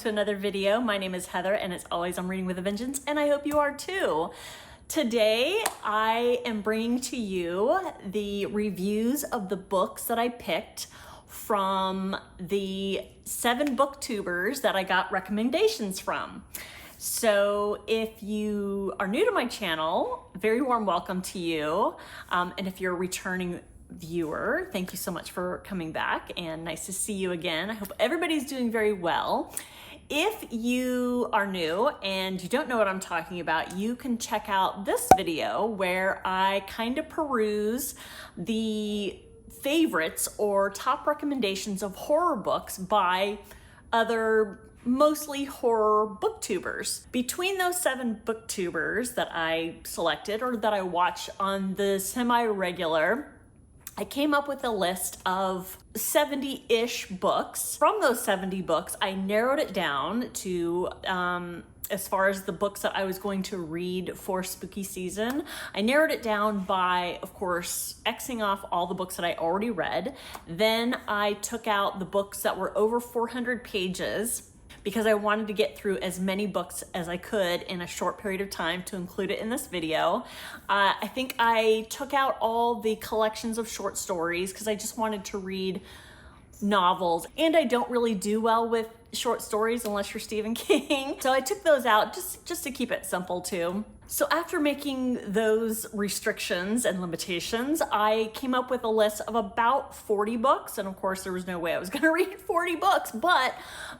to another video. My name is Heather, and as always, I'm reading with a vengeance, and I hope you are too. Today, I am bringing to you the reviews of the books that I picked from the 7 booktubers that I got recommendations from. So if you are new to my channel, very warm welcome to you. And if you're a returning viewer, thank you so much for coming back and nice to see you again. I hope everybody's doing very well. If you are new and you don't know what I'm talking about, you can check out this video where I kind of peruse the favorites or top recommendations of horror books by other mostly horror booktubers. Between those 7 booktubers that I selected or that I watch on the semi-regular, I came up with a list of 70-ish books. From those 70 books, I narrowed it down to, as far as the books that I was going to read for spooky season, I narrowed it down by, of course, Xing off all the books that I already read. Then I took out the books that were over 400 pages because I wanted to get through as many books as I could in a short period of time to include it in this video. I think I took out all the collections of short stories because I just wanted to read novels, and I don't really do well with short stories unless you're Stephen King. So I took those out just to keep it simple too. So after making those restrictions and limitations, I came up with a list of about 40 books. And of course, there was no way I was gonna read 40 books, but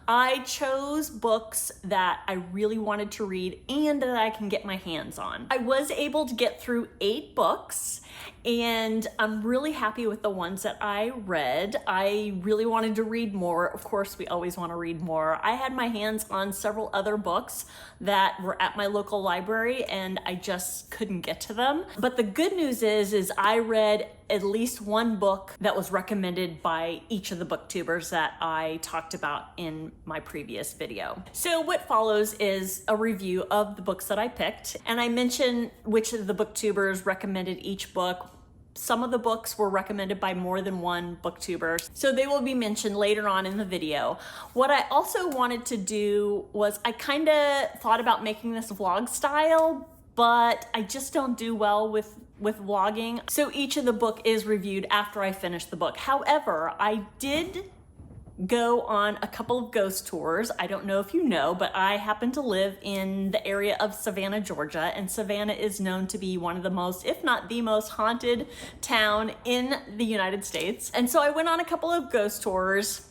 I chose books that I really wanted to read and that I can get my hands on. I was able to get through 8 books, and I'm really happy with the ones that I read. I really wanted to read more. Of course, we always want to read more. I had my hands on several other books that were at my local library, and I just couldn't get to them. But the good news is I read at least one book that was recommended by each of the booktubers that I talked about in my previous video. So what follows is a review of the books that I picked, and I mention which of the booktubers recommended each book. Some of the books were recommended by more than one booktuber, so they will be mentioned later on in the video. What I also wanted to do was I kind of thought about making this vlog style, but I just don't do well with vlogging. So each of the book is reviewed after I finish the book. However, I did go on a couple of ghost tours. I don't know if you know, but I happen to live in the area of Savannah, Georgia, and Savannah is known to be one of the most, if not the most haunted town in the United States. And so I went on a couple of ghost tours,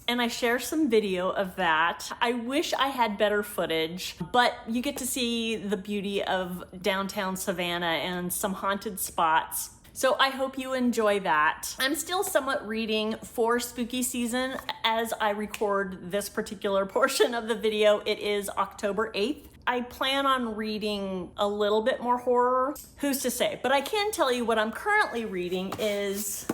and I share some video of that. I wish I had better footage, but you get to see the beauty of downtown Savannah and some haunted spots. So I hope you enjoy that. I'm still somewhat reading for spooky season as I record this particular portion of the video. It is October 8th. I plan on reading a little bit more horror. Who's to say? But I can tell you what I'm currently reading is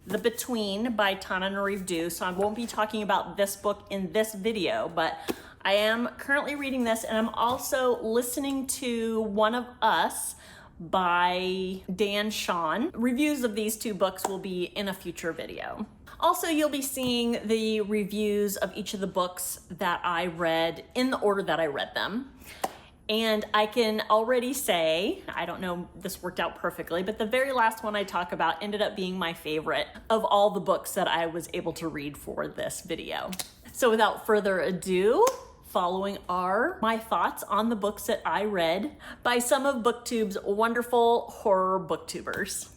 The Between by Tananarive Due. So I won't be talking about this book in this video, but I am currently reading this, and I'm also listening to One of Us by Dan Shawn. Reviews of these 2 books will be in a future video. Also, you'll be seeing the reviews of each of the books that I read in the order that I read them. And I can already say, I don't know, this worked out perfectly, but the very last one I talk about ended up being my favorite of all the books that I was able to read for this video. So without further ado, following are my thoughts on the books that I read by some of BookTube's wonderful horror booktubers.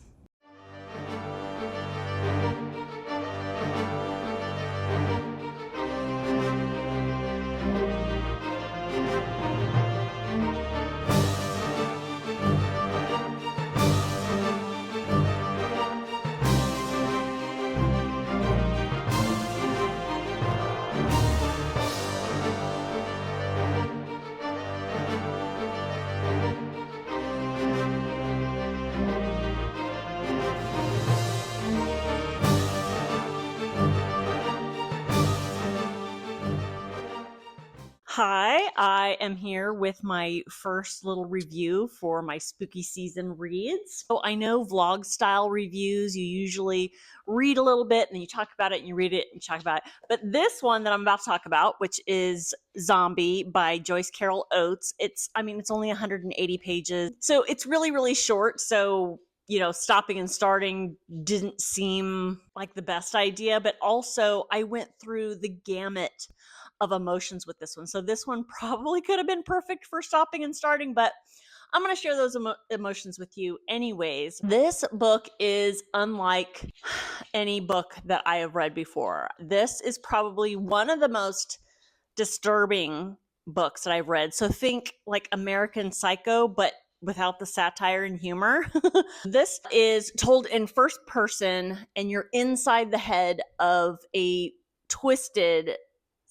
Hi, I am here with my first little review for my spooky season reads. So I know vlog style reviews, you usually read a little bit and then you talk about it and you read it and you talk about it. But this one that I'm about to talk about, which is Zombie by Joyce Carol Oates, it's only 180 pages. So it's really, really short. So stopping and starting didn't seem like the best idea, but also I went through the gamut of emotions with this one. So this one probably could have been perfect for stopping and starting, but I'm going to share those emotions with you anyways. This book is unlike any book that I have read before. This is probably one of the most disturbing books that I've read. So think like American Psycho, but without the satire and humor. This is told in first person, and you're inside the head of a twisted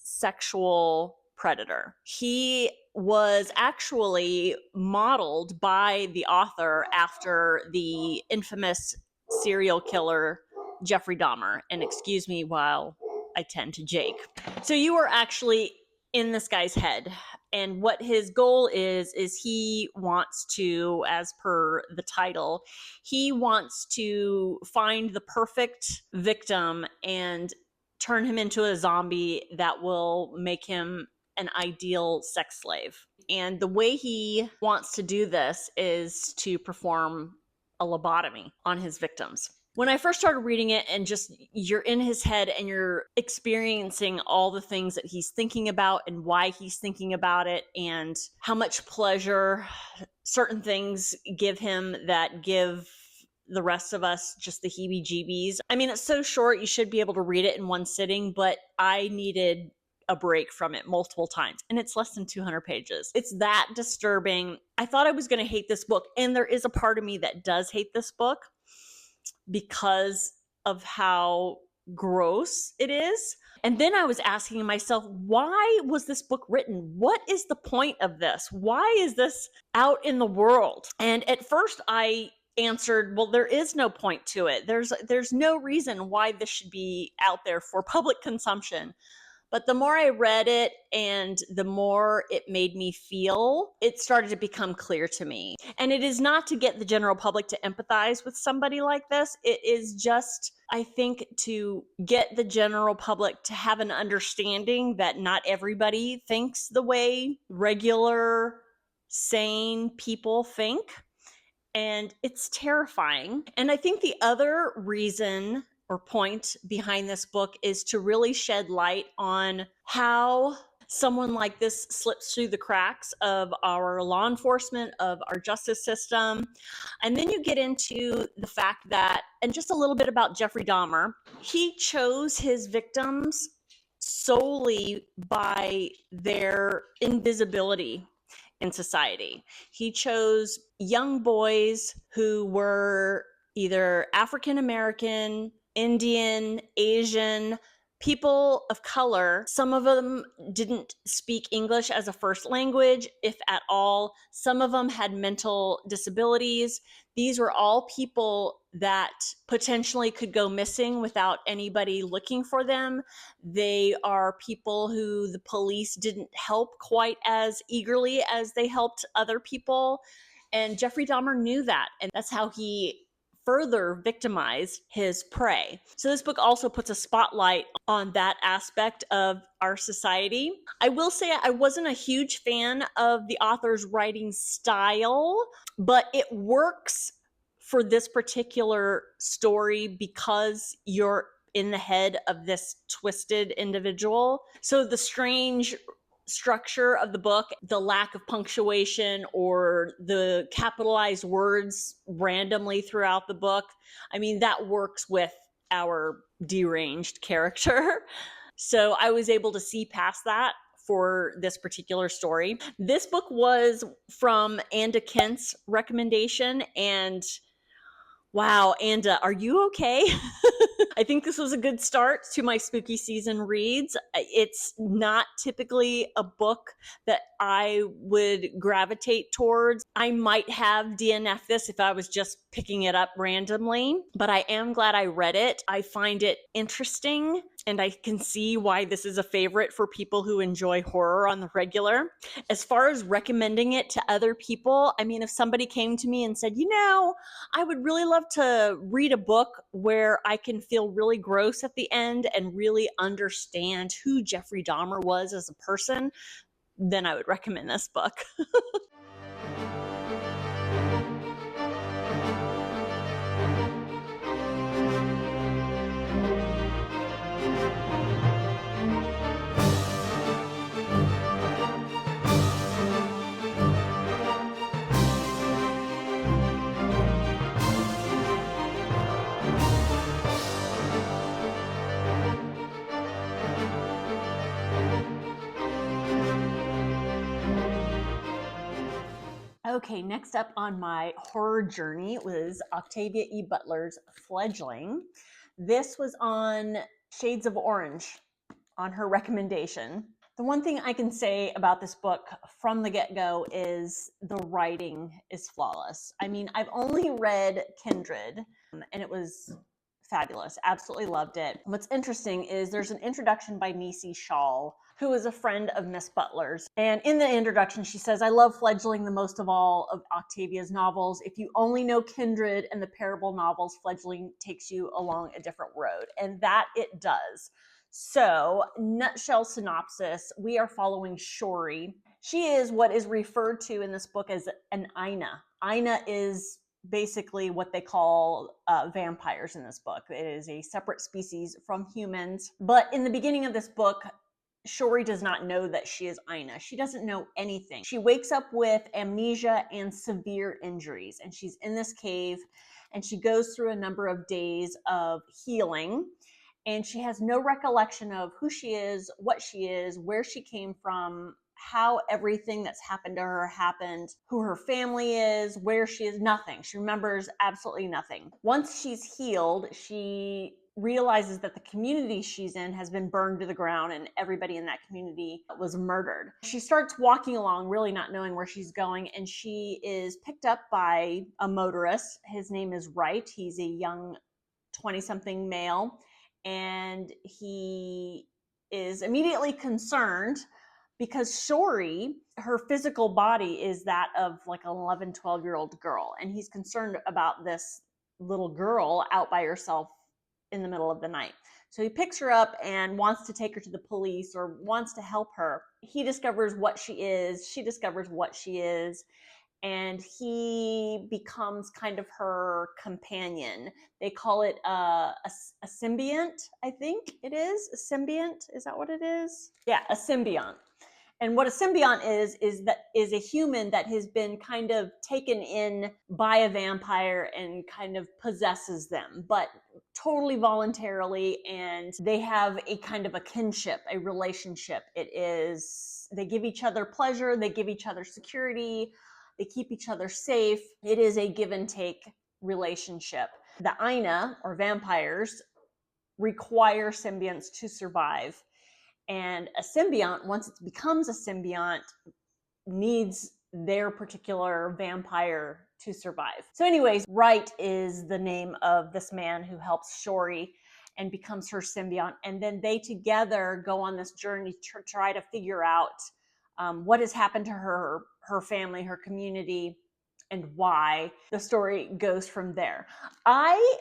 sexual predator. He was actually modeled by the author after the infamous serial killer Jeffrey Dahmer. And excuse me while I tend to Jake. So you are actually in this guy's head. And what his goal is he wants to, as per the title, he wants to find the perfect victim and turn him into a zombie that will make him an ideal sex slave. And the way he wants to do this is to perform a lobotomy on his victims. When I first started reading it and just you're in his head and you're experiencing all the things that he's thinking about and why he's thinking about it and how much pleasure certain things give him that give the rest of us just the heebie-jeebies. It's so short, you should be able to read it in one sitting, but I needed a break from it multiple times, and it's less than 200 pages. It's that disturbing. I thought I was going to hate this book, and there is a part of me that does hate this book because of how gross it is. And then I was asking myself, why was this book written? What is the point of this? Why is this out in the world? And at first I answered, well, there is no point to it. There's no reason why this should be out there for public consumption. But the more I read it and the more it made me feel, it started to become clear to me. And it is not to get the general public to empathize with somebody like this. It is just, I think, to get the general public to have an understanding that not everybody thinks the way regular, sane people think. And it's terrifying. And I think the other reason or point behind this book is to really shed light on how someone like this slips through the cracks of our law enforcement, of our justice system. And then you get into the fact that, and just a little bit about Jeffrey Dahmer, he chose his victims solely by their invisibility in society. He chose young boys who were either African American, Indian, Asian, people of color. Some of them didn't speak English as a first language, if at all. Some of them had mental disabilities. These were all people that potentially could go missing without anybody looking for them. They are people who the police didn't help quite as eagerly as they helped other people. And Jeffrey Dahmer knew that. And that's how he further victimize his prey. So this book also puts a spotlight on that aspect of our society. I will say I wasn't a huge fan of the author's writing style, but it works for this particular story because you're in the head of this twisted individual. So the strange structure of the book, the lack of punctuation or the capitalized words randomly throughout the book, that works with our deranged character. So I was able to see past that for this particular story. This book was from Anda Kent's recommendation, and wow, Anda, are you okay? I think this was a good start to my spooky season reads. It's not typically a book that I would gravitate towards. I might have DNF this if I was just picking it up randomly, but I am glad I read it. I find it interesting. and I can see why this is a favorite for people who enjoy horror on the regular. As far as recommending it to other people, I mean, if somebody came to me and said, I would really love to read a book where I can feel really gross at the end and really understand who Jeffrey Dahmer was as a person, then I would recommend this book. Okay, next up on my horror journey was Octavia E. Butler's Fledgling. This was on Shades of Orange on her recommendation. The one thing I can say about this book from the get-go is the writing is flawless. I mean, I've only read Kindred, and it was fabulous. Absolutely loved it. What's interesting is there's an introduction by Nisi Shawl, who is a friend of Miss Butler's. And in the introduction, she says, I love Fledgling the most of all of Octavia's novels. If you only know Kindred and the Parable novels, Fledgling takes you along a different road. And that it does. So, nutshell synopsis, we are following Shori. She is what is referred to in this book as an Aina. Aina is basically what they call vampires in this book. It is a separate species from humans. But in the beginning of this book, Shori does not know that she is Aina. She doesn't know anything. She wakes up with amnesia and severe injuries, and she's in this cave, and she goes through a number of days of healing, and she has no recollection of who she is, what she is, where she came from, how everything that's happened to her happened, who her family is, where she is, nothing. She remembers absolutely nothing. Once she's healed, she realizes that the community she's in has been burned to the ground and everybody in that community was murdered. She starts walking along, really not knowing where she's going, and she is picked up by a motorist. His name is Wright. He's a young 20-something male, and he is immediately concerned because Shori, her physical body is that of like an 11, 12-year-old girl. And he's concerned about this little girl out by herself in the middle of the night. So he picks her up and wants to take her to the police or wants to help her. He discovers what she is. She discovers what she is. And he becomes kind of her companion. They call it a symbiont, I think it is. A symbiont, is that what it is? Yeah, a symbiont. And what a symbiont is a human that has been kind of taken in by a vampire and kind of possesses them, but totally voluntarily, and they have a kind of a kinship, a relationship. They give each other pleasure, they give each other security, they keep each other safe. It is a give and take relationship. The Aina, or vampires, require symbionts to survive. And a symbiont, once it becomes a symbiont, needs their particular vampire to survive. So anyways, Wright is the name of this man who helps Shori and becomes her symbiont. And then they together go on this journey to try to figure out what has happened to her family, her community, and why. The story goes from there. I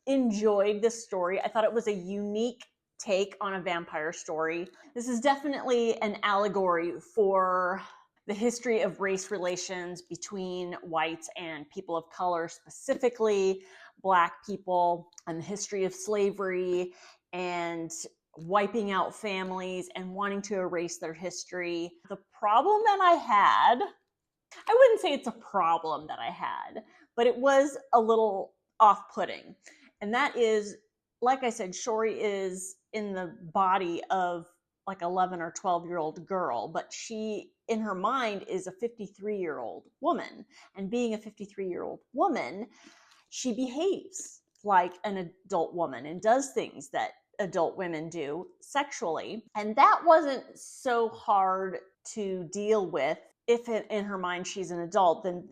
enjoyed this story. I thought it was a unique take on a vampire story. This is definitely an allegory for the history of race relations between whites and people of color, specifically Black people, and the history of slavery and wiping out families and wanting to erase their history. The problem that I wouldn't say it's a problem that I had, but it was a little off-putting. And that is, like I said, Shori is in the body of like 11 or 12-year-old girl, but she, in her mind, is a 53-year-old woman. And being a 53-year-old woman, she behaves like an adult woman and does things that adult women do sexually. And that wasn't so hard to deal with. If in her mind she's an adult, then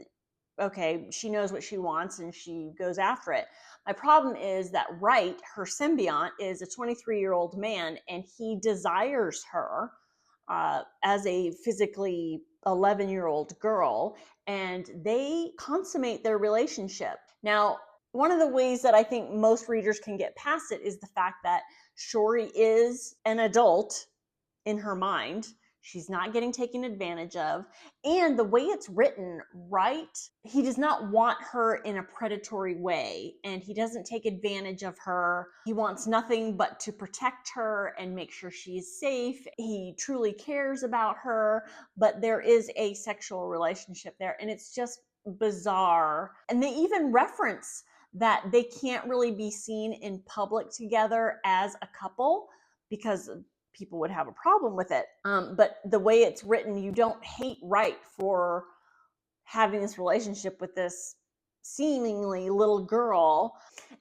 okay, she knows what she wants and she goes after it. My problem is that Wright, her symbiont, is a 23-year-old man, and he desires her as a physically 11-year-old girl, and they consummate their relationship. Now, one of the ways that I think most readers can get past it is the fact that Shori is an adult in her mind. She's not getting taken advantage of. And the way it's written, right? He does not want her in a predatory way, and he doesn't take advantage of her. He wants nothing but to protect her and make sure she's safe. He truly cares about her, but there is a sexual relationship there, and it's just bizarre. And they even reference that they can't really be seen in public together as a couple because people would have a problem with it. But the way it's written, you don't hate Wright for having this relationship with this seemingly little girl.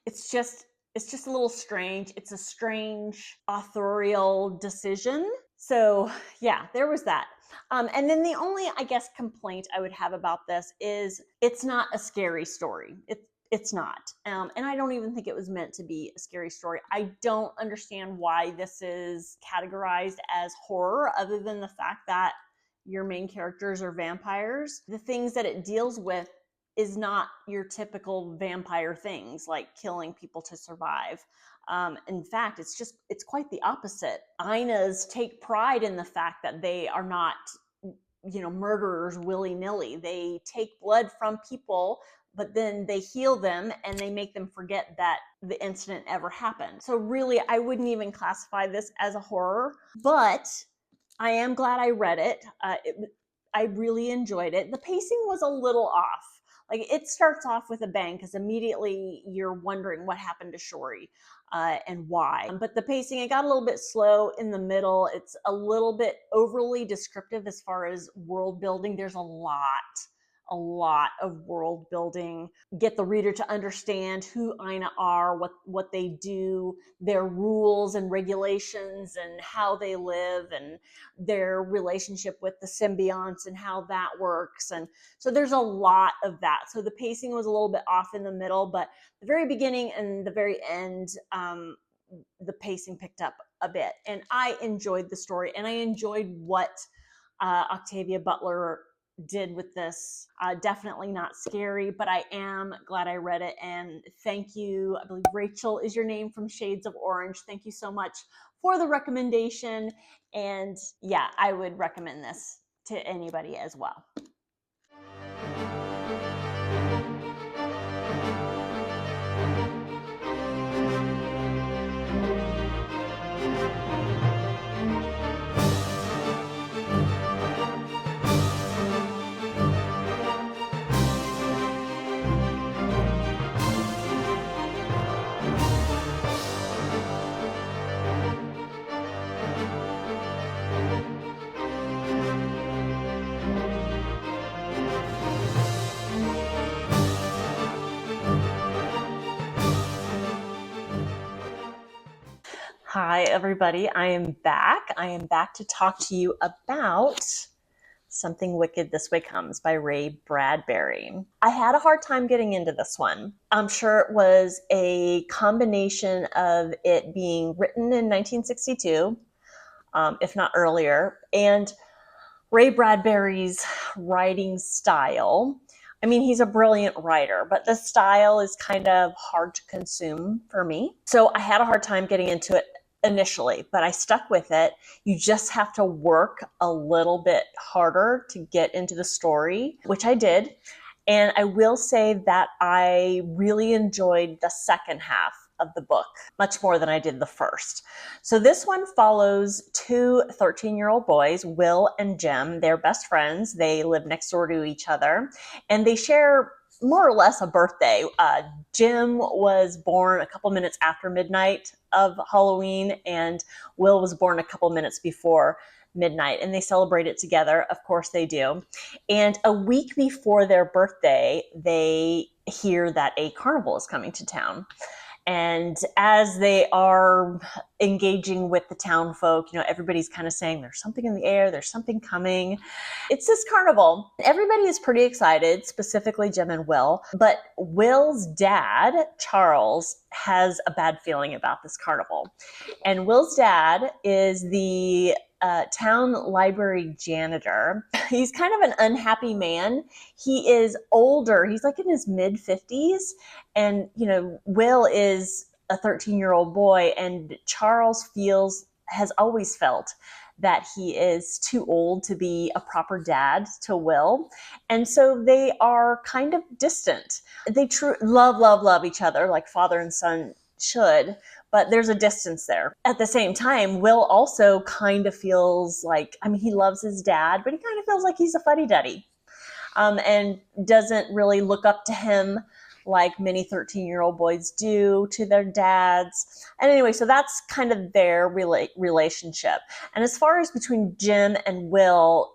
It's just a little strange. It's a strange authorial decision. So yeah, there was that. And then the only, I guess, complaint I would have about this is it's not a scary story. It's not. And I don't even think it was meant to be a scary story. I don't understand why this is categorized as horror, other than the fact that your main characters are vampires. The things that it deals with is not your typical vampire things like killing people to survive. In fact, it's quite the opposite. Ainas take pride in the fact that they are not, murderers willy-nilly. They take blood from people, but then they heal them and they make them forget that the incident ever happened. So really, I wouldn't even classify this as a horror, but I am glad I read it. I really enjoyed it. The pacing was a little off. Like, it starts off with a bang because immediately you're wondering what happened to Shori and why. But the pacing, it got a little bit slow in the middle. It's a little bit overly descriptive as far as world building. There's a lot of world building. Get the reader to understand who Aina are, what they do, their rules and regulations, and how they live, and their relationship with the symbionts and how that works. And so there's a lot of that. So the pacing was a little bit off in the middle, but the very beginning and the very end, the pacing picked up a bit. And I enjoyed the story, and I enjoyed what Octavia Butler did with this. Definitely not scary, but I am glad I read it. And thank you. I believe Rachel is your name from Shades of Orange. Thank you so much for the recommendation. And yeah, I would recommend this to anybody as well. Hi, everybody. I am back. I am back to talk to you about Something Wicked This Way Comes by Ray Bradbury. I had a hard time getting into this one. I'm sure it was a combination of it being written in 1962, if not earlier, and Ray Bradbury's writing style. I mean, he's a brilliant writer, but the style is kind of hard to consume for me. So I had a hard time getting into it initially, but I stuck with it. You just have to work a little bit harder to get into the story, which I did. And I will say that I really enjoyed the second half of the book much more than I did the first. So this one follows two 13-year-old boys, Will and Jim. They're best friends. They live next door to each other, and they share more or less a birthday. Jim was born a couple minutes after midnight of Halloween, and Will was born a couple minutes before midnight, and they celebrate it together. Of course they do. And a week before their birthday, they hear that a carnival is coming to town. And as they are engaging with the town folk, everybody's kind of saying there's something in the air, there's something coming. It's this carnival. Everybody is pretty excited, specifically Jim and Will. But Will's dad, Charles, has a bad feeling about this carnival. And Will's dad is the town library janitor. He's kind of an unhappy man. He is older. He's like in his mid 50s. And, Will is a 13-year-old boy, and Charles has always felt that he is too old to be a proper dad to Will. And so they are kind of distant. They love each other like father and son should, but there's a distance there. At the same time, Will also kind of feels like, he loves his dad, but he kind of feels like he's a fuddy-duddy, and doesn't really look up to him like many 13-year-old boys do to their dads. And anyway, so that's kind of their relationship. And as far as between Jim and Will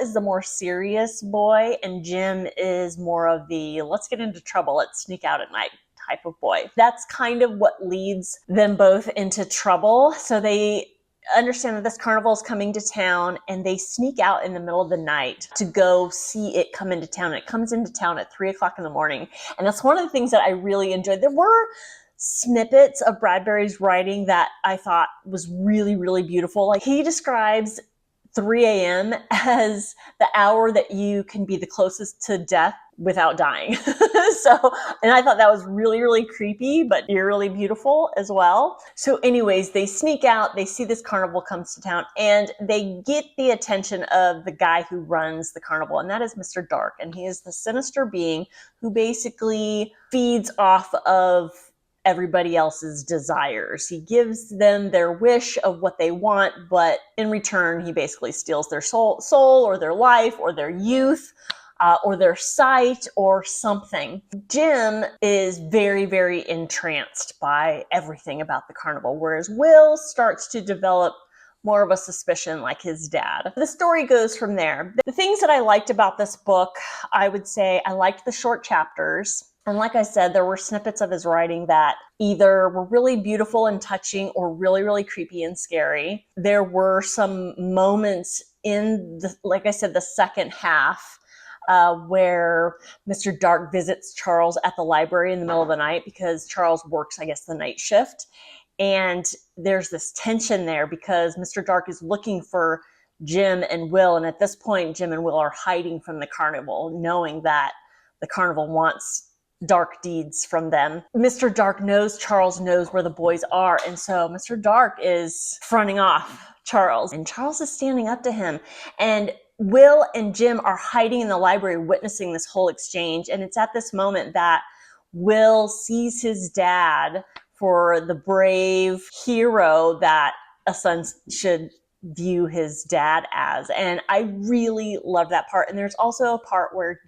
is the more serious boy, and Jim is more of the let's get into trouble, let's sneak out at night type of boy. That's kind of what leads them both into trouble. So they understand that this carnival is coming to town, and they sneak out in the middle of the night to go see it come into town. It comes into town at 3:00 in the morning. And that's one of the things that I really enjoyed. There were snippets of Bradbury's writing that I thought was really, really beautiful. Like, he describes 3 a.m. as the hour that you can be the closest to death without dying. And I thought that was really, really creepy, but eerily beautiful as well. So anyways, they sneak out, they see this carnival comes to town, and they get the attention of the guy who runs the carnival, and that is Mr. Dark. And he is the sinister being who basically feeds off of everybody else's desires. He gives them their wish of what they want, but in return, he basically steals their soul or their life or their youth, or their sight or something. Jim is very, very entranced by everything about the carnival, whereas Will starts to develop more of a suspicion like his dad. The story goes from there. The things that I liked about this book, I would say I liked the short chapters. And like I said, there were snippets of his writing that either were really beautiful and touching or really, really creepy and scary. There were some moments in, like I said, the second half where Mr. Dark visits Charles at the library in the middle of the night because Charles works, I guess, the night shift. And there's this tension there because Mr. Dark is looking for Jim and Will. And at this point, Jim and Will are hiding from the carnival, knowing that the carnival wants dark deeds from them. Mr. Dark knows Charles knows where the boys are. And so Mr. Dark is fronting off Charles, and Charles is standing up to him. And Will and Jim are hiding in the library witnessing this whole exchange. And it's at this moment that Will sees his dad for the brave hero that a son should view his dad as. And I really love that part. And there's also a part where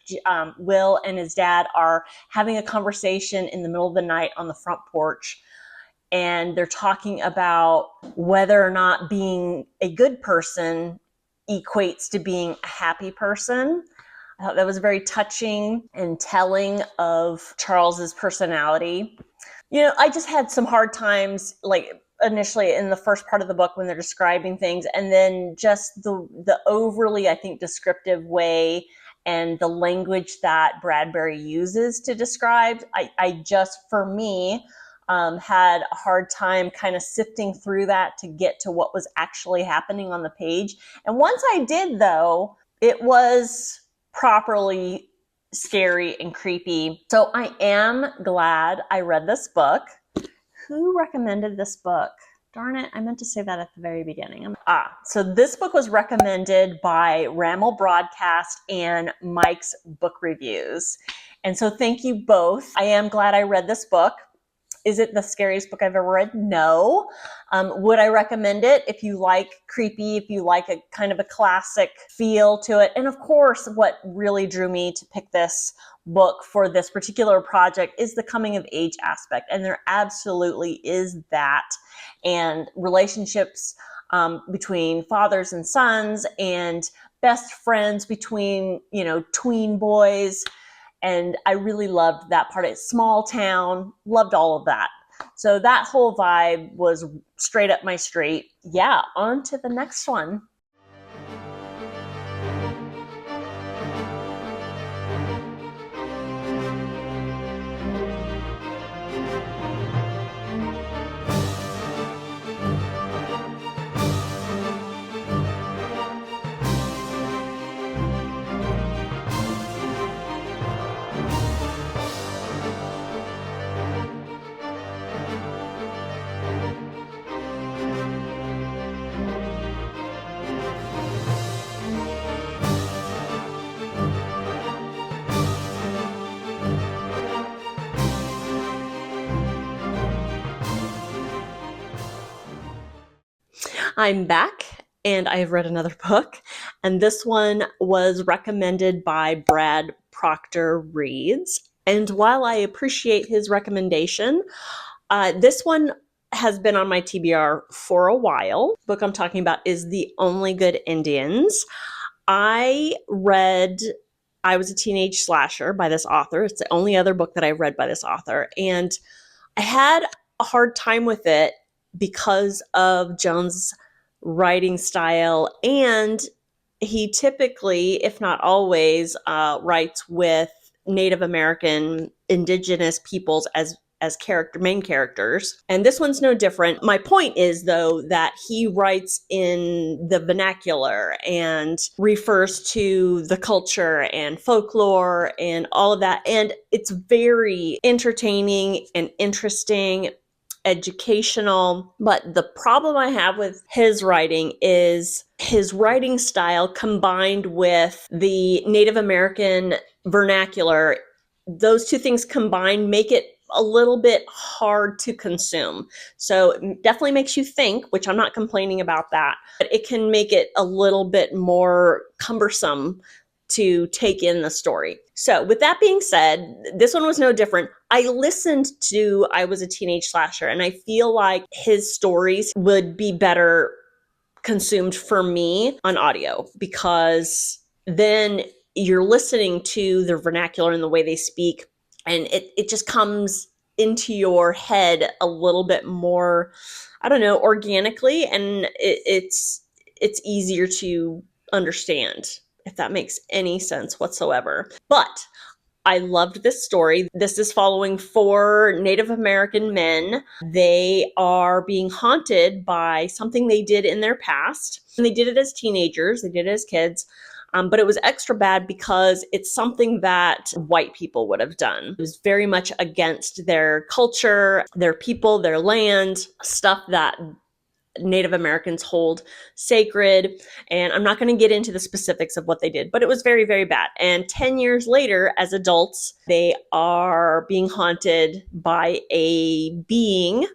Will and his dad are having a conversation in the middle of the night on the front porch. And they're talking about whether or not being a good person equates to being a happy person. I thought that was very touching and telling of Charles's personality. I just had some hard times, like initially in the first part of the book when they're describing things, and then just the overly, I think, descriptive way and the language that Bradbury uses to describe. I just, for me, had a hard time kind of sifting through that to get to what was actually happening on the page. And once I did, though, it was properly scary and creepy. So I am glad I read this book. Who recommended this book? Darn it, I meant to say that at the very beginning. So this book was recommended by Ramble Broadcast and Mike's Book Reviews. And so thank you both. I am glad I read this book. Is it the scariest book I've ever read? No. Would I recommend it if you like creepy, if you like a kind of a classic feel to it? And of course, what really drew me to pick this book for this particular project is the coming of age aspect. And there absolutely is that. And relationships between fathers and sons, and best friends between, tween boys. And I really loved that part. It's small town, loved all of that. So that whole vibe was straight up my street. Yeah, on to the next one. I'm back and I've read another book, and this one was recommended by Brad Proctor Reads. And while I appreciate his recommendation, this one has been on my TBR for a while. The book I'm talking about is The Only Good Indians. I read I Was a Teenage Slasher by this author. It's the only other book that I've read by this author. And I had a hard time with it because of Jones' writing style. And he typically, if not always, writes with Native American indigenous peoples as main characters. And this one's no different. My point is, though, that he writes in the vernacular and refers to the culture and folklore and all of that. And it's very entertaining and interesting, educational. But the problem I have with his writing is his writing style combined with the Native American vernacular. Those two things combined make it a little bit hard to consume. So it definitely makes you think, which I'm not complaining about that, but it can make it a little bit more cumbersome to take in the story. So with that being said, this one was no different. I listened to I Was a Teenage Slasher, and I feel like his stories would be better consumed for me on audio, because then you're listening to the vernacular and the way they speak, and it just comes into your head a little bit more, I don't know, organically, and it's easier to understand, if that makes any sense whatsoever. But I loved this story. This is following 4 Native American men. They are being haunted by something they did in their past. And they did it as teenagers, they did it as kids. But it was extra bad because it's something that white people would have done. It was very much against their culture, their people, their land, stuff that Native Americans hold sacred. And I'm not going to get into the specifics of what they did, but it was very, very bad. And 10 years later, as adults, they are being haunted by a being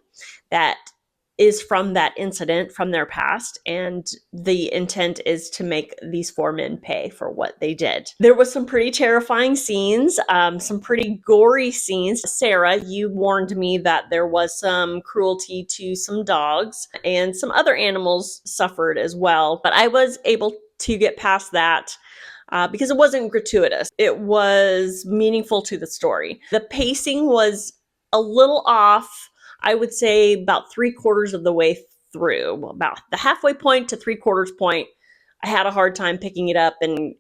that is from that incident from their past, and the intent is to make these 4 men pay for what they did. There was some pretty terrifying scenes, some pretty gory scenes. Sarah, you warned me that there was some cruelty to some dogs, and some other animals suffered as well, but I was able to get past that because it wasn't gratuitous. It was meaningful to the story. The pacing was a little off, I would say about 3/4 of the way through, about the halfway point to 3/4 point. I had a hard time picking it up and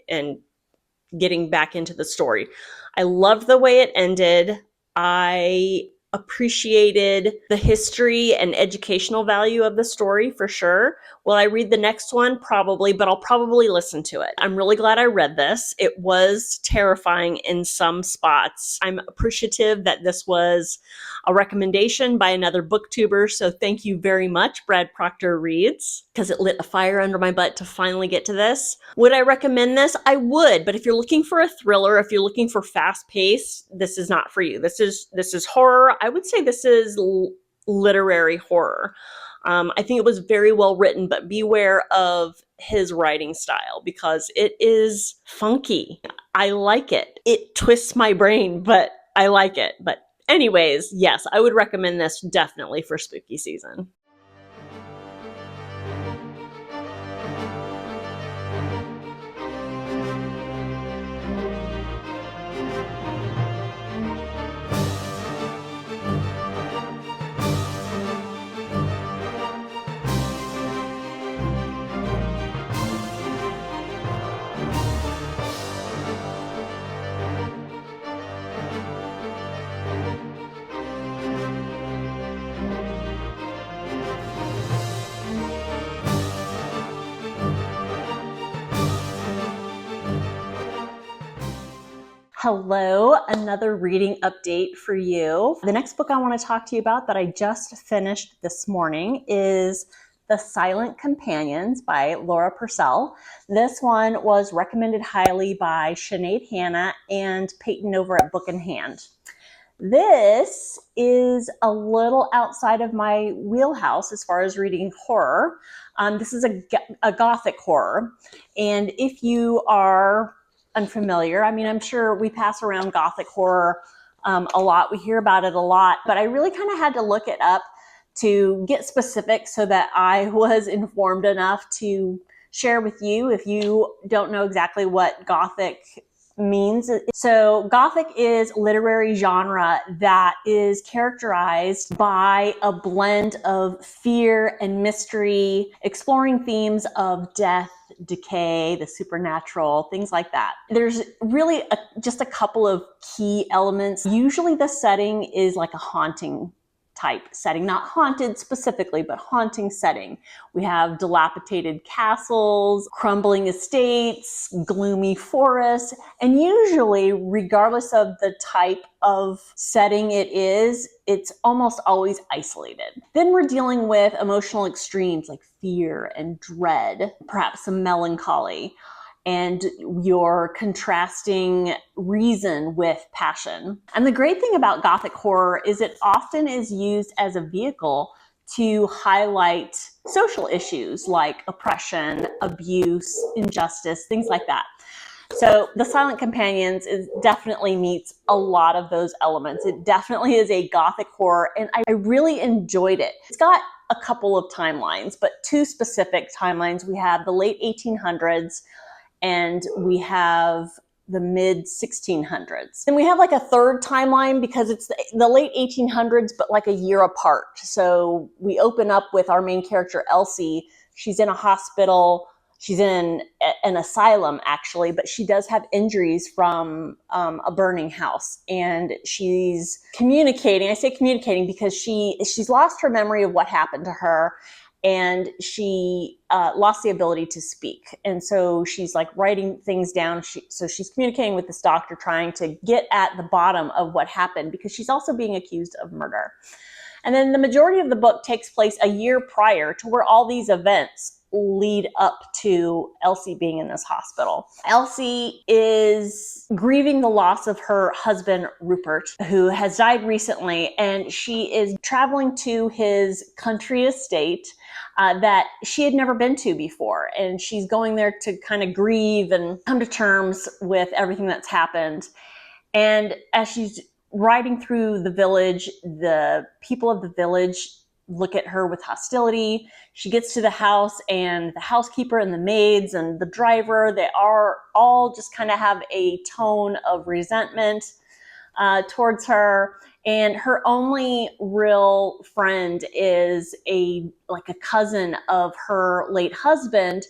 getting back into the story. I loved the way it ended. I appreciated the history and educational value of the story for sure. Will I read the next one? Probably, but I'll probably listen to it. I'm really glad I read this. It was terrifying in some spots. I'm appreciative that this was a recommendation by another booktuber, so thank you very much, Brad Proctor Reads, because it lit a fire under my butt to finally get to this. Would I recommend this? I would, but if you're looking for a thriller, if you're looking for fast pace, this is not for you. This is horror. I would say this is literary horror. I think it was very well written, but beware of his writing style because it is funky. I like it. It twists my brain, but I like it. But anyways, yes, I would recommend this definitely for spooky season. Hello, another reading update for you. The next book I want to talk to you about that I just finished this morning is The Silent Companions by Laura Purcell. This one was recommended highly by Sinead Hanna and Peyton over at Book in Hand. This is a little outside of my wheelhouse as far as reading horror. This is a gothic horror, and if you are unfamiliar, I mean, I'm sure we pass around gothic horror a lot. We hear about it a lot, but I really kind of had to look it up to get specific so that I was informed enough to share with you if you don't know exactly what gothic means. So Gothic is literary genre that is characterized by a blend of fear and mystery, exploring themes of death, decay, the supernatural, things like that. There's really just a couple of key elements. Usually the setting is like a haunting type setting, not haunted specifically, but haunting setting. We have dilapidated castles, crumbling estates, gloomy forests, and usually, regardless of the type of setting it is, it's almost always isolated. Then we're dealing with emotional extremes like fear and dread, perhaps some melancholy, and you're contrasting reason with passion. And the great thing about Gothic horror is it often is used as a vehicle to highlight social issues like oppression, abuse, injustice, things like that. So The Silent Companions definitely meets a lot of those elements. It definitely is a Gothic horror, and I really enjoyed it. It's got a couple of timelines, but two specific timelines. We have the late 1800s, and we have the mid 1600s. And we have like a third timeline because it's the late 1800s, but like a year apart. So we open up with our main character, Elsie. She's in a hospital. She's in an asylum, actually, but she does have injuries from a burning house. And she's communicating. I say communicating because she's lost her memory of what happened to her. And she lost the ability to speak. And so she's like writing things down. So she's communicating with this doctor, trying to get at the bottom of what happened because she's also being accused of murder. And then the majority of the book takes place a year prior to where all these events lead up to Elsie being in this hospital. Elsie is grieving the loss of her husband, Rupert, who has died recently, and she is traveling to his country estate that she had never been to before. And she's going there to kind of grieve and come to terms with everything that's happened. And as she's riding through the village, the people of the village look at her with hostility. She gets to the house, and the housekeeper and the maids and the driver, they are all just kind of have a tone of resentment towards her. And her only real friend is a cousin of her late husband,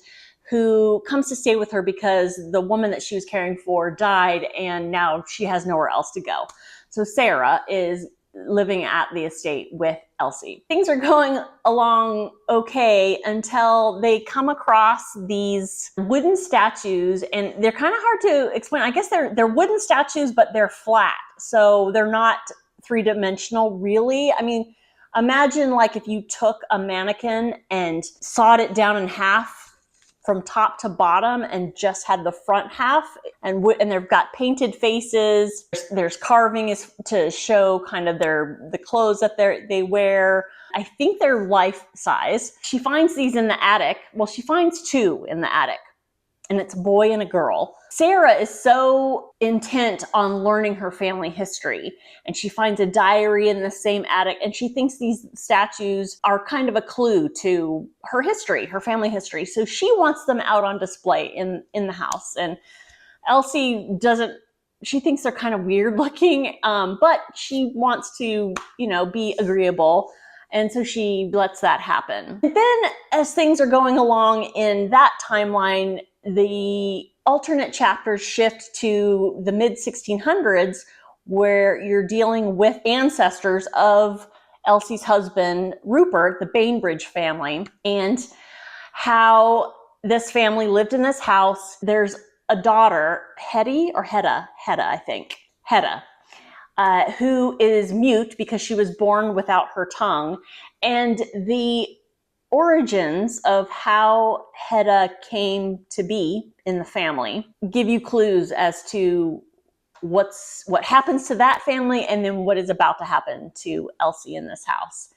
who comes to stay with her because the woman that she was caring for died, and now she has nowhere else to go. So Sarah is living at the estate with Elsie. Things are going along okay until they come across these wooden statues, and they're kind of hard to explain. I guess they're wooden statues, but they're flat, so they're not three-dimensional really. I mean, imagine like if you took a mannequin and sawed it down in half from top to bottom and just had the front half, and they've got painted faces. There's carving is to show kind of the clothes that they wear. I think they're life size. She finds these in the attic. Well, she finds two in the attic, and it's a boy and a girl. Sarah is so intent on learning her family history, and she finds a diary in the same attic, and she thinks these statues are kind of a clue to her history, her family history. So she wants them out on display in the house. And Elsie doesn't, she thinks they're kind of weird looking, but she wants to, be agreeable. And so she lets that happen. And then as things are going along in that timeline, the alternate chapters shift to the mid 1600s, where you're dealing with ancestors of Elsie's husband, Rupert, the Bainbridge family, and how this family lived in this house. There's a daughter, Hetty or Hedda, I think, Hedda, who is mute because she was born without her tongue. And the origins of how Hedda came to be in the family give you clues as to what happens to that family and then what is about to happen to Elsie in this house.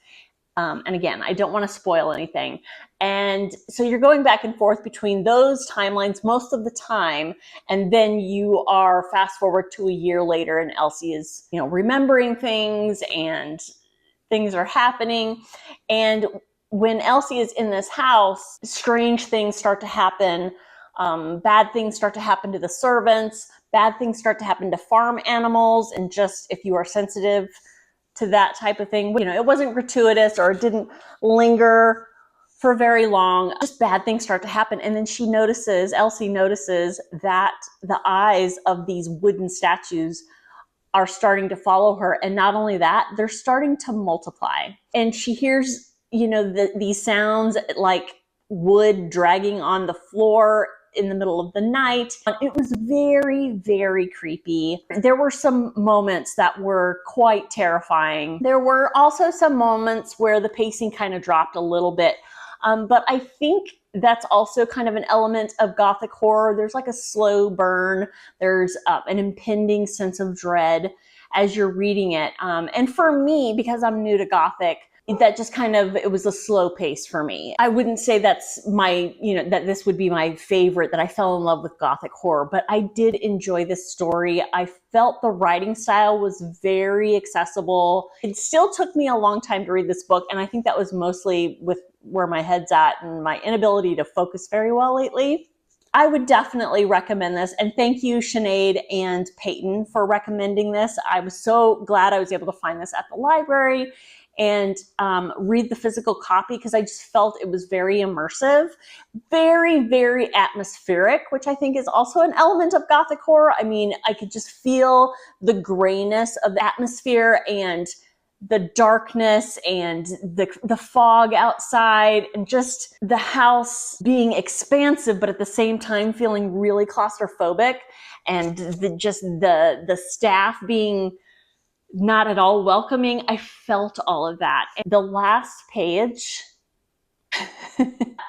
And again, I don't want to spoil anything. And so you're going back and forth between those timelines most of the time. And then you are fast forward to a year later and Elsie is, remembering things and things are happening. And when Elsie is in this house, strange things start to happen. Bad things start to happen to the servants. Bad things start to happen to farm animals. And just if you are sensitive to that type of thing, it wasn't gratuitous or it didn't linger for very long. Just bad things start to happen. And then Elsie notices that the eyes of these wooden statues are starting to follow her. And not only that, they're starting to multiply. And she hears, these sounds like wood dragging on the floor in the middle of the night. It was very, very creepy. There were some moments that were quite terrifying. There were also some moments where the pacing kind of dropped a little bit. But I think that's also kind of an element of Gothic horror. There's like a slow burn. There's an impending sense of dread as you're reading it. And for me, because I'm new to Gothic, that just it was a slow pace for me. I wouldn't say that's that this would be my favorite, that I fell in love with Gothic horror, but I did enjoy this story. I felt the writing style was very accessible. It still took me a long time to read this book, and I think that was mostly with where my head's at and my inability to focus very well lately. I would definitely recommend this. And thank you, Sinead and Peyton, for recommending this. I was so glad I was able to find this at the library and read the physical copy, because I just felt it was very immersive, very, very atmospheric, which I think is also an element of Gothic horror. I mean, I could just feel the grayness of the atmosphere and the darkness and the fog outside, and just the house being expansive, but at the same time feeling really claustrophobic, and the staff being not at all welcoming. I felt all of that. And the last page,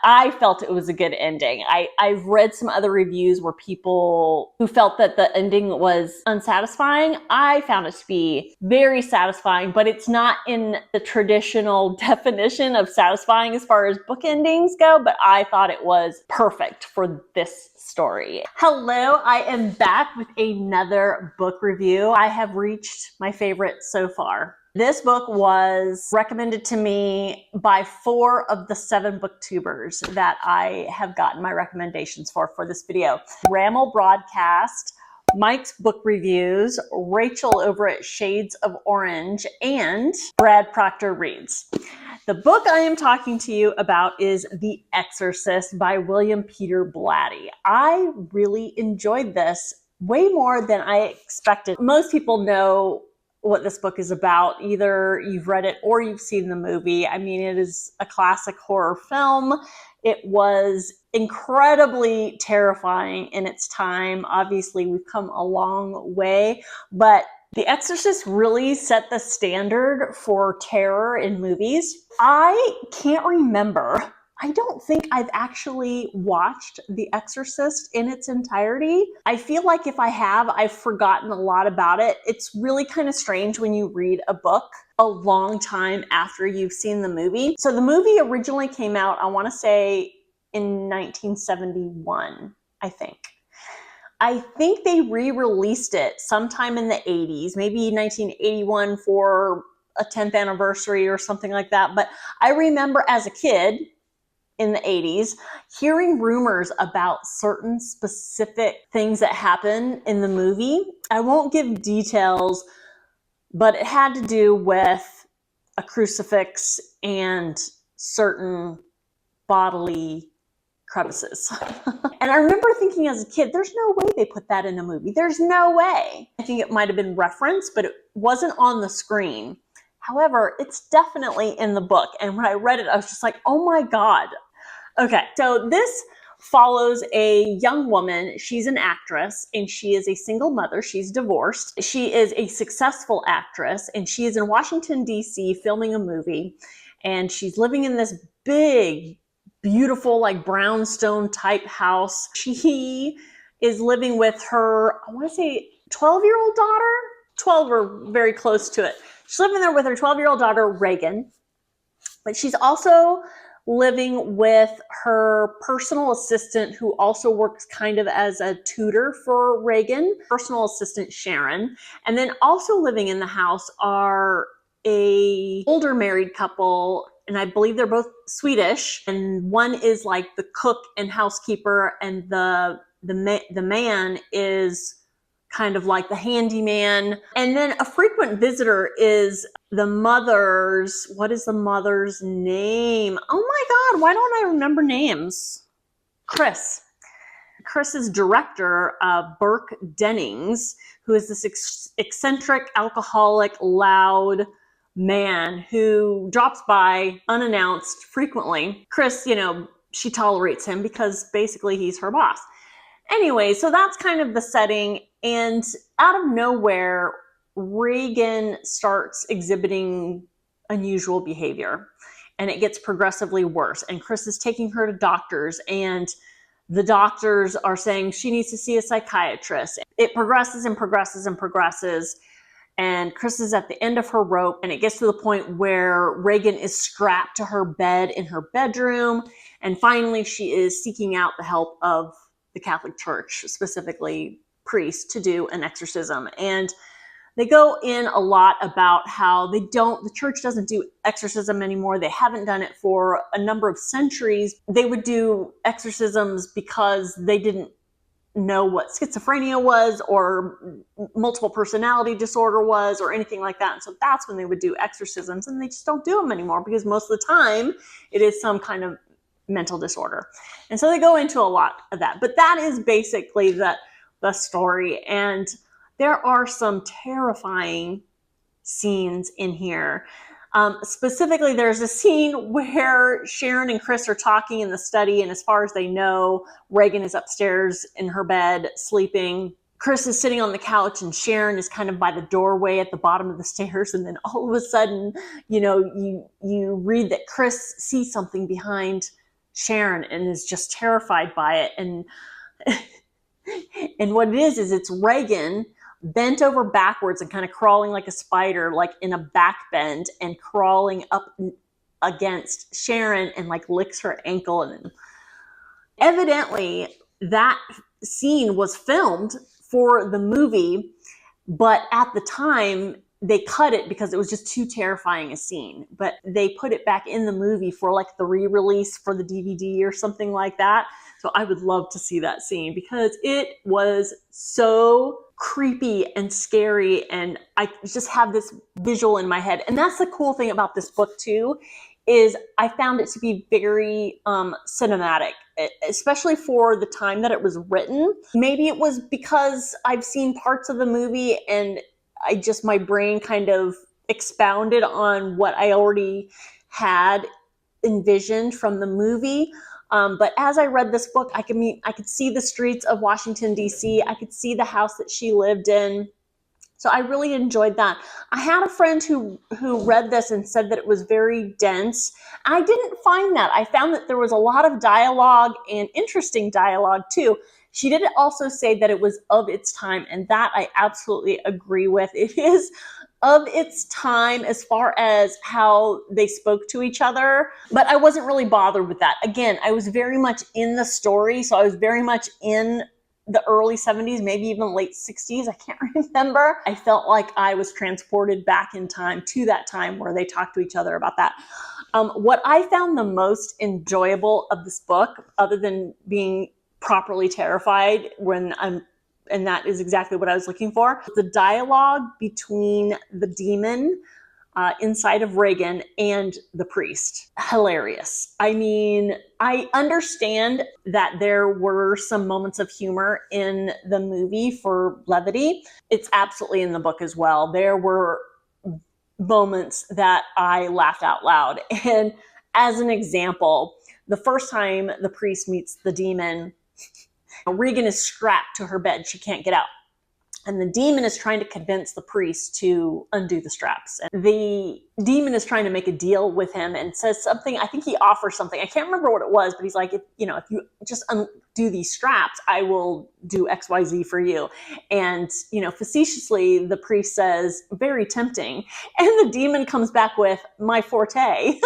I felt it was a good ending. I've read some other reviews where people who felt that the ending was unsatisfying. I found it to be very satisfying, but it's not in the traditional definition of satisfying as far as book endings go, but I thought it was perfect for this story. Hello, I am back with another book review. I have reached my favorite so far. This book was recommended to me by 4 of the 7 booktubers that I have gotten my recommendations for this video. Ramel Broadcast, Mike's Book Reviews, Rachel over at Shades of Orange, and Brad Proctor Reads. The book I am talking to you about is The Exorcist by William Peter Blatty. I really enjoyed this way more than I expected. Most people know what this book is about. Either you've read it or you've seen the movie. I mean, it is a classic horror film. It was incredibly terrifying in its time. Obviously, we've come a long way, but The Exorcist really set the standard for terror in movies. I can't remember. I don't think I've actually watched The Exorcist in its entirety. I feel like if I have, I've forgotten a lot about it. It's really kind of strange when you read a book a long time after you've seen the movie. So the movie originally came out, I want to say, in 1971, I think. I think they re-released it sometime in the 80s, maybe 1981 for a 10th anniversary or something like that. But I remember as a kid in the 80s hearing rumors about certain specific things that happen in the movie. I won't give details, but it had to do with a crucifix and certain bodily crevices. And I remember thinking as a kid, there's no way they put that in a movie. There's no way. I think it might have been referenced, but it wasn't on the screen. However, it's definitely in the book. And when I read it, I was just like, oh my God. Okay, so this follows a young woman. She's an actress and she is a single mother. She's divorced. She is a successful actress and she is in Washington, D.C. filming a movie. And she's living in this big, beautiful, like brownstone type house. She is living with her, I want to say 12-year-old daughter, 12 or very close to it. She's living there with her 12-year-old daughter, Reagan. But she's also living with her personal assistant, who also works kind of as a tutor for Reagan, personal assistant Sharon. And then also living in the house are a older married couple, and I believe they're both Swedish. And one is like the cook and housekeeper, and the man is kind of like the handyman. And then a frequent visitor is the mother's, what is the mother's name? Oh my God, why don't I remember names? Chris. Chris's director, Burke Dennings, who is this eccentric, alcoholic, loud man who drops by unannounced frequently. Chris, she tolerates him because basically he's her boss. Anyway, so that's kind of the setting. And out of nowhere, Reagan starts exhibiting unusual behavior, and it gets progressively worse. And Chris is taking her to doctors, and the doctors are saying she needs to see a psychiatrist. It progresses and progresses and progresses. And Chris is at the end of her rope, and it gets to the point where Reagan is strapped to her bed in her bedroom. And finally, she is seeking out the help of the Catholic Church, specifically priests, to do an exorcism. And they go in a lot about how the church doesn't do exorcism anymore. They haven't done it for a number of centuries. They would do exorcisms because they didn't know what schizophrenia was or multiple personality disorder was or anything like that. And so that's when they would do exorcisms, and they just don't do them anymore because most of the time it is some kind of mental disorder. And so they go into a lot of that. But that is basically the story. And there are some terrifying scenes in here. Specifically, there's a scene where Sharon and Chris are talking in the study, and as far as they know, Reagan is upstairs in her bed sleeping. Chris is sitting on the couch, and Sharon is kind of by the doorway at the bottom of the stairs. And then all of a sudden, you read that Chris sees something behind Sharon and is just terrified by it. And and what it is it's Reagan bent over backwards and kind of crawling like a spider, like in a back bend, and crawling up against Sharon and like licks her ankle. And evidently that scene was filmed for the movie, but at the time they cut it because it was just too terrifying a scene. But they put it back in the movie for like the re-release for the DVD or something like that. So I would love to see that scene because it was so creepy and scary, and I just have this visual in my head. And that's the cool thing about this book too, is I found it to be very cinematic, especially for the time that it was written. Maybe it was because I've seen parts of the movie and my brain kind of expounded on what I already had envisioned from the movie. But as I read this book, I could see the streets of Washington, D.C. I could see the house that she lived in. So I really enjoyed that. I had a friend who read this and said that it was very dense. I didn't find that. I found that there was a lot of dialogue and interesting dialogue too. She did also say that it was of its time, and that I absolutely agree with. It is of its time as far as how they spoke to each other, but I wasn't really bothered with that. Again, I was very much in the story, so I was very much in the early 70s, maybe even late 60s, I can't remember. I felt like I was transported back in time to that time where they talked to each other about that. What I found the most enjoyable of this book, other than being properly terrified and that is exactly what I was looking for, the dialogue between the demon inside of Reagan and the priest. Hilarious. I mean, I understand that there were some moments of humor in the movie for levity. It's absolutely in the book as well. There were moments that I laughed out loud. And as an example, the first time the priest meets the demon, Regan is strapped to her bed. She can't get out. And the demon is trying to convince the priest to undo the straps. And the demon is trying to make a deal with him and says something. I think he offers something. I can't remember what it was, but he's like, if you just undo these straps, I will do XYZ for you. And, facetiously, the priest says, very tempting. And the demon comes back with, my forte.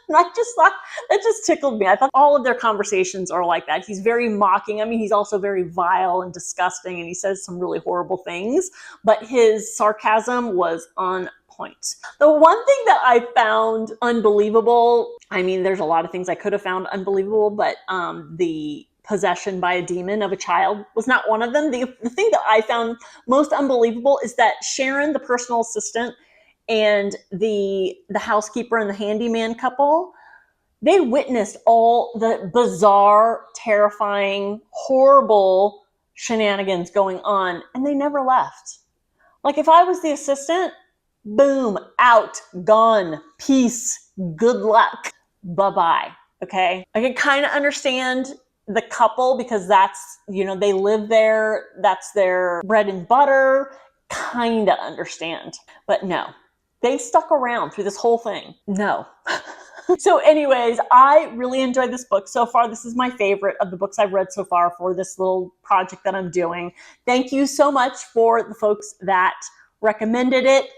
And I just thought, that just tickled me. I thought all of their conversations are like that. He's very mocking. I mean, he's also very vile and disgusting, and he says some really horrible things, but his sarcasm was on point. The one thing that I found unbelievable, I mean, there's a lot of things I could have found unbelievable, but the possession by a demon of a child was not one of them. The thing that I found most unbelievable is that Sharon, the personal assistant, and the housekeeper and the handyman couple, they witnessed all the bizarre, terrifying, horrible shenanigans going on, and they never left. Like, if I was the assistant, boom, out, gone, peace, good luck, bye-bye, okay? I can kind of understand the couple because that's, they live there, that's their bread and butter, kind of understand, but no. They stuck around through this whole thing. No. So anyways, I really enjoyed this book so far. This is my favorite of the books I've read so far for this little project that I'm doing. Thank you so much for the folks that recommended it.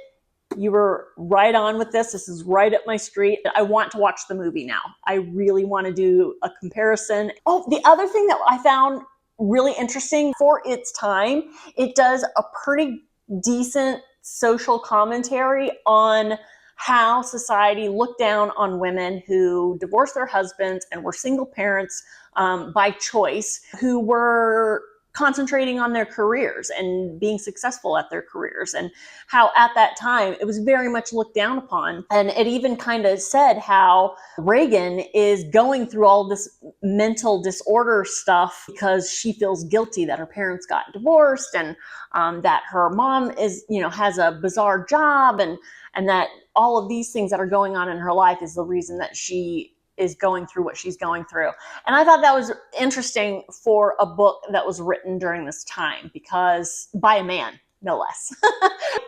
You were right on with this. This is right up my street. I want to watch the movie now. I really want to do a comparison. Oh, the other thing that I found really interesting for its time, it does a pretty decent social commentary on how society looked down on women who divorced their husbands and were single parents by choice, who were concentrating on their careers and being successful at their careers, and how at that time it was very much looked down upon. And it even kind of said how Regan is going through all this mental disorder stuff because she feels guilty that her parents got divorced, and that her mom is, has a bizarre job, and that all of these things that are going on in her life is the reason that she is going through what she's going through. And I thought that was interesting for a book that was written during this time, because by a man, no less.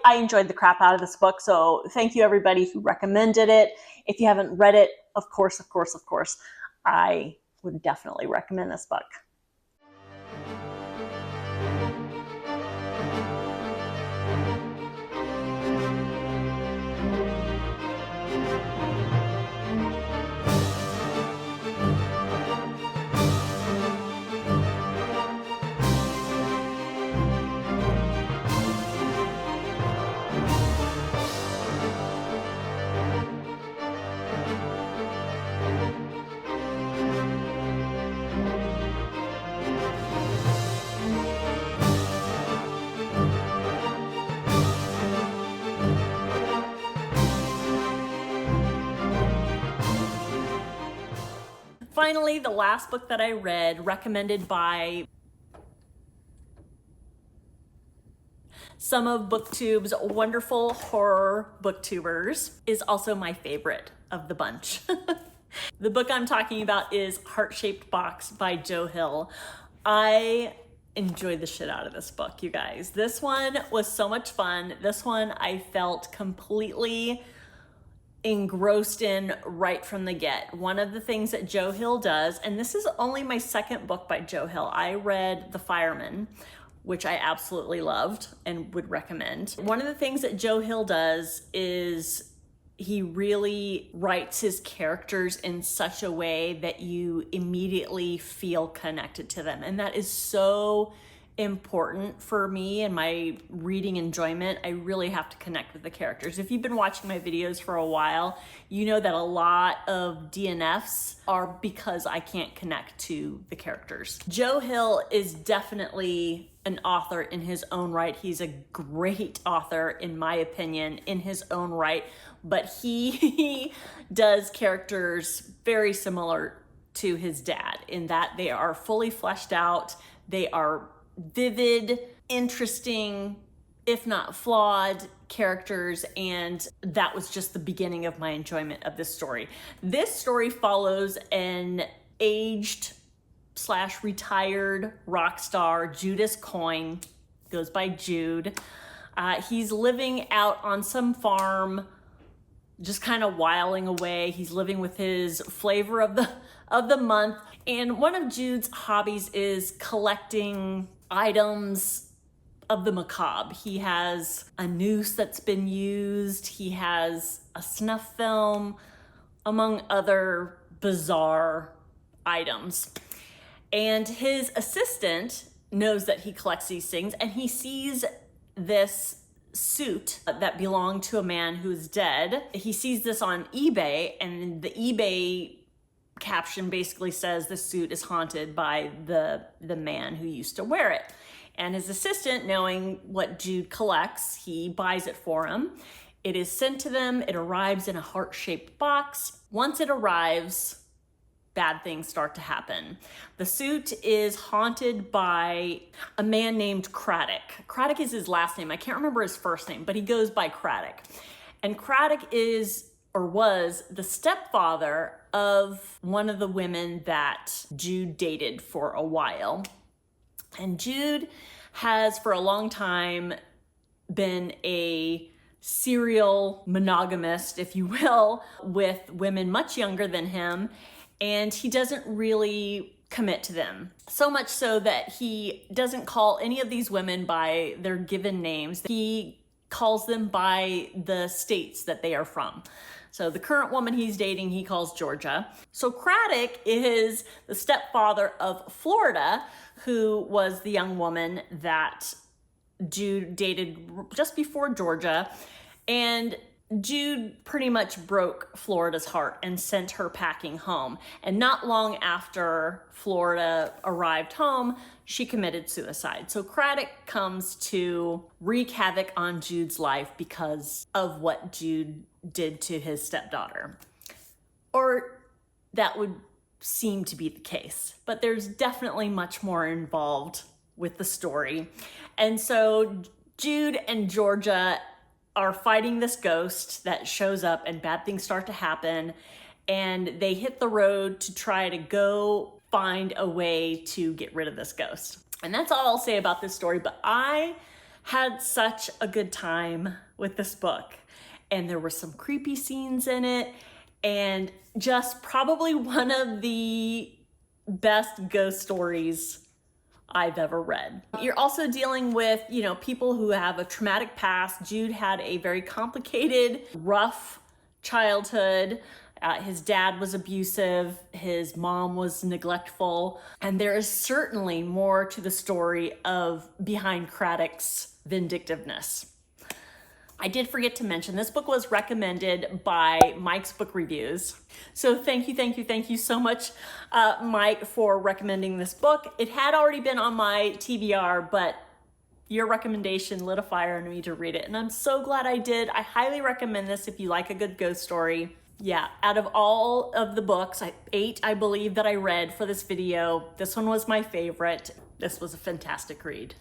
I enjoyed the crap out of this book, so thank you everybody who recommended it. If you haven't read it, of course, I would definitely recommend this book. Finally, the last book that I read, recommended by some of BookTube's wonderful horror booktubers, is also my favorite of the bunch. The book I'm talking about is Heart-Shaped Box by Joe Hill. I enjoyed the shit out of this book, you guys. This one was so much fun. This one I felt completely engrossed in right from the get. One of the things that Joe Hill does, and this is only my second book by Joe Hill. I read The Fireman, which I absolutely loved and would recommend. One of the things that Joe Hill does is he really writes his characters in such a way that you immediately feel connected to them. And that is so important for me and my reading enjoyment. I really have to connect with the characters. If you've been watching my videos for a while, you know that a lot of DNFs are because I can't connect to the characters. Joe Hill is definitely an author in his own right. He's a great author, in my opinion, in his own right, but he does characters very similar to his dad in that they are fully fleshed out. They are vivid, interesting if not flawed, characters, and that was just the beginning of my enjoyment of this story. This story follows an aged / retired rock star, Judas Coyne, goes by Jude. He's living out on some farm, just kind of whiling away. He's living with his flavor of the month. And one of Jude's hobbies is collecting items of the macabre. He has a noose that's been used. He has a snuff film, among other bizarre items. And his assistant knows that he collects these things, and he sees this suit that belonged to a man who's dead. He sees this on eBay, and the eBay caption basically says the suit is haunted by the man who used to wear it. And his assistant, knowing what Jude collects, he buys it for him. It is sent to them. It arrives in a heart-shaped box. Once it arrives, bad things start to happen. The suit is haunted by a man named Craddock. Craddock is his last name. I can't remember his first name, but he goes by Craddock. And Craddock is, or was, the stepfather of one of the women that Jude dated for a while. And Jude has for a long time been a serial monogamist, if you will, with women much younger than him, and he doesn't really commit to them. So much so that he doesn't call any of these women by their given names. He calls them by the states that they are from. So the current woman he's dating, he calls Georgia. So Craddock is the stepfather of Florida, who was the young woman that Jude dated just before Georgia. And Jude pretty much broke Florida's heart and sent her packing home. And not long after Florida arrived home, she committed suicide. So Craddock comes to wreak havoc on Jude's life because of what Jude did to his stepdaughter. Or that would seem to be the case. But there's definitely much more involved with the story. And so Jude and Georgia are fighting this ghost that shows up, and bad things start to happen, and they hit the road to try to go find a way to get rid of this ghost. And that's all I'll say about this story, but I had such a good time with this book, and there were some creepy scenes in it, and just probably one of the best ghost stories I've ever read. You're also dealing with, people who have a traumatic past. Jude had a very complicated, rough childhood. His dad was abusive. His mom was neglectful. And there is certainly more to the story of behind Craddock's vindictiveness. I did forget to mention, this book was recommended by Mike's Book Reviews. So thank you so much, Mike, for recommending this book. It had already been on my TBR, but your recommendation lit a fire in me to read it, and I'm so glad I did. I highly recommend this if you like a good ghost story. Yeah, out of all of the books, 8, I believe, that I read for this video, this one was my favorite. This was a fantastic read.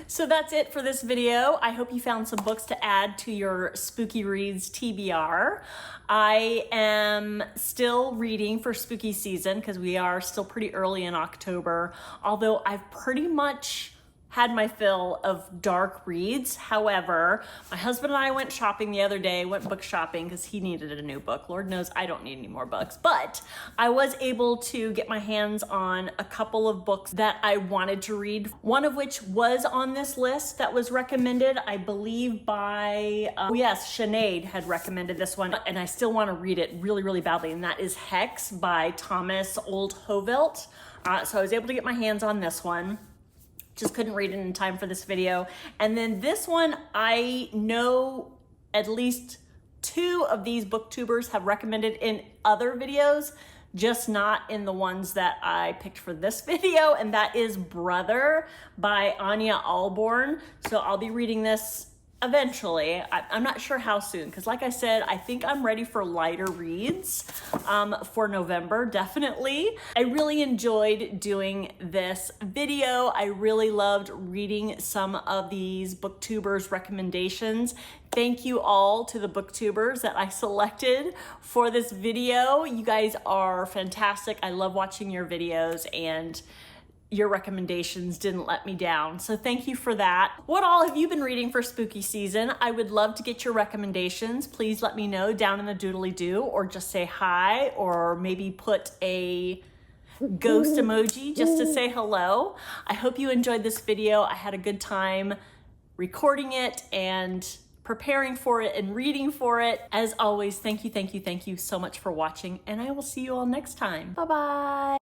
So that's it for this video. I hope you found some books to add to your Spooky Reads TBR. I am still reading for spooky season because we are still pretty early in October, although I've pretty much had my fill of dark reads. However, my husband and I went shopping the other day, went book shopping because he needed a new book. Lord knows I don't need any more books, but I was able to get my hands on a couple of books that I wanted to read, one of which was on this list that was recommended, I believe by, Sinead had recommended this one, and I still want to read it really, really badly, and that is Hex by Thomas Oldhovelt. So I was able to get my hands on this one. Just couldn't read it in time for this video. And then this one, I know at least 2 of these booktubers have recommended in other videos, just not in the ones that I picked for this video, and that is Brother by Anya Alborn. So I'll be reading this eventually. I'm not sure how soon, because like I said, I think I'm ready for lighter reads for November, definitely. I really enjoyed doing this video. I really loved reading some of these booktubers recommendations. Thank you all to the booktubers that I selected for this video. You guys are fantastic. I love watching your videos, and your recommendations didn't let me down. So thank you for that. What all have you been reading for spooky season? I would love to get your recommendations. Please let me know down in the doodly-doo, or just say hi, or maybe put a ghost emoji just to say hello. I hope you enjoyed this video. I had a good time recording it and preparing for it and reading for it. As always, thank you so much for watching, and I will see you all next time. Bye-bye.